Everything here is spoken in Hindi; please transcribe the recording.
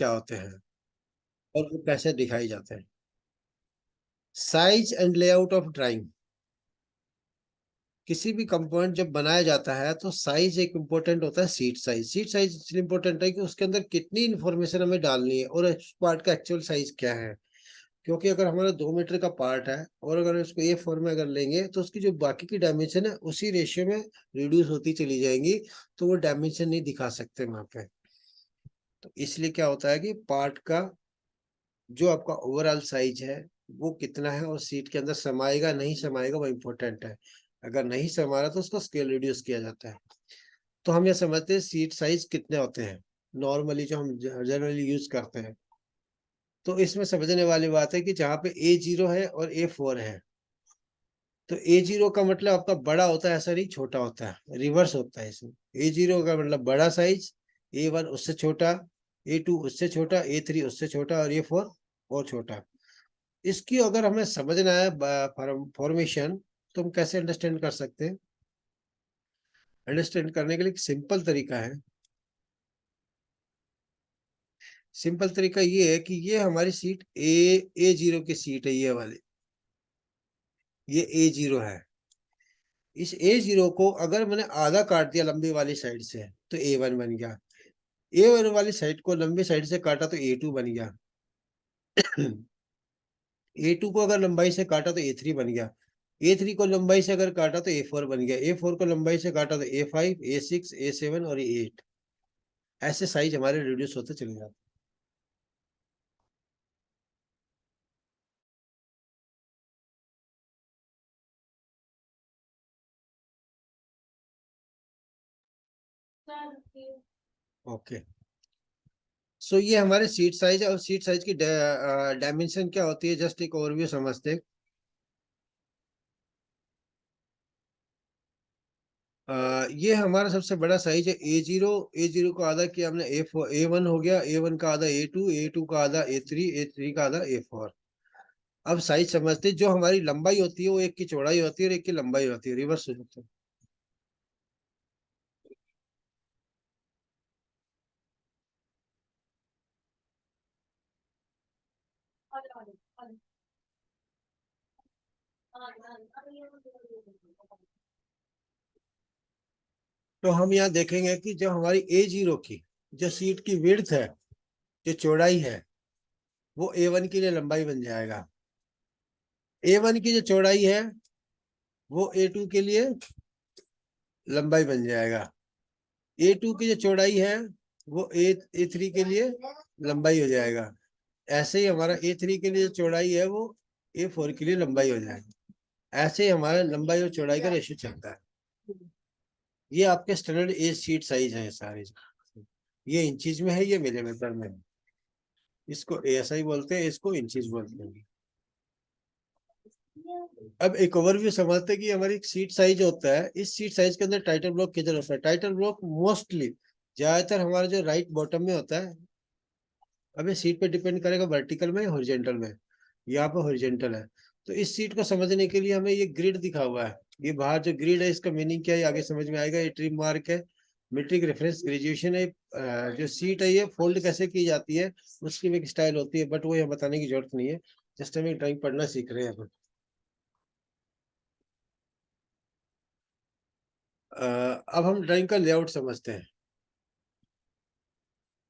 क्या होते हैं और वो कैसे दिखाई जाते हैं। Size and layout of drawing. किसी भी कंपोनेंट जब बनाया जाता है तो साइज एक इम्पोर्टेंट होता है। सीट साइज, सीट साइज इसलिए इम्पोर्टेंट है कि उसके अंदर कितनी इंफॉर्मेशन हमें डालनी है और उस पार्ट का एक्चुअल साइज क्या है। क्योंकि अगर हमारा 2 मीटर का पार्ट है और अगर उसको A4 में अगर लेंगे तो उसकी जो बाकी की डायमेंशन है उसी रेशियो में रिड्यूस होती चली जाएंगी, तो वो डायमेंशन नहीं दिखा सकते वहां पे। तो इसलिए क्या होता है कि पार्ट का जो आपका ओवरऑल साइज है वो कितना है और सीट के अंदर समाएगा नहीं समाएगा वो इम्पोर्टेंट है। अगर नहीं समा रहा तो उसको स्केल रिड्यूस किया जाता है। तो हम ये समझते हैं सीट साइज कितने होते हैं नॉर्मली जो हम जनरली यूज करते हैं। तो इसमें समझने वाली बात है कि जहाँ पे A0 है और A4 है, तो A0 का मतलब आपका बड़ा होता है, ऐसा नहीं छोटा होता है, रिवर्स होता है इसमें। A0 का मतलब बड़ा साइज, A1 उससे छोटा, A2 उससे छोटा, A3 उससे छोटा और A4 और छोटा। इसकी अगर हमें समझना है फॉर्मेशन, तो हम कैसे अंडरस्टैंड कर सकते हैं। अंडरस्टैंड करने के लिए एक सिंपल तरीका है। सिंपल तरीका ये है कि ये हमारी सीट A0 की सीट है, ये वाली, ये A0 है। इस A0 को अगर मैंने आधा काट दिया लंबी वाली साइड से तो A1 बन गया। A1 वाली साइड को लंबी साइड से काटा तो A2 बन गया। A2 को अगर लंबाई से काटा तो A3 बन गया। A3 को लंबाई से अगर काटा तो A4 बन गया। A4 को लंबाई से काटा तो A5, A6, A7 और A8। ऐसे साइज हमारे रिड्यूस होते चले जाते। ओके, सो ये हमारे सीट साइज है और सीट साइज की डायमेंशन क्या होती है, जस्ट एक ओवरव्यू समझते हैं। ये हमारा सबसे बड़ा साइज है A0। A0 को आधा किया हमने A1 हो गया, A1 का आधा A2, A2 का आधा A3, A3 का आधा A4। अब साइज समझते हैं। जो हमारी लंबाई होती है वो एक की चौड़ाई होती है और एक की लंबाई होती है, रिवर्स हो जाता है। तो हम यहाँ देखेंगे कि जो हमारी A0 की जो सीट की विड्थ है, जो चौड़ाई है, वो A1 के लिए लंबाई बन जाएगा। A1 की जो चौड़ाई है वो A2 के लिए लंबाई बन जाएगा। A2 की जो चौड़ाई है वो A3 के लिए लंबाई हो जाएगा। ऐसे ही हमारा A3 के लिए जो चौड़ाई है वो A4 के लिए लंबाई हो जाएगी। ऐसे ही हमारा लंबाई और चौड़ाई का रेशियो चलता है। ये आपके स्टैंडर्ड ए शीट साइज है सारे। ये इंचीज में है, ये मिलीमीटर में है। इसको ASI बोलते हैं, इसको इंचीज बोलते हैं। अब एक ओवरव्यू समझते हैं कि हमारी सीट साइज होता है। इस सीट साइज के अंदर टाइटल ब्लॉक किधर होता है। टाइटल ब्लॉक मोस्टली ज्यादातर हमारा जो राइट बॉटम में होता है। अब ये सीट पे डिपेंड करेगा वर्टिकल में या हॉरिजॉन्टल में। यहाँ पे हॉरिजॉन्टल है। तो इस सीट को समझने के लिए हमें ये ग्रिड दिखा हुआ है। ये बाहर जो ग्रिड है इसका मीनिंग क्या है आगे समझ में आएगा। ये ट्रिम मार्क है, मीट्रिक रेफरेंस ग्रेजुएशन है। जो सीट है ये फोल्ड कैसे की जाती है उसकी भी एक स्टाइल होती है, बट वो यहाँ बताने की जरूरत नहीं है। जस्ट हम ड्राइंग पढ़ना सीख रहे हैं। अब हम ड्राइंग का लेआउट समझते हैं।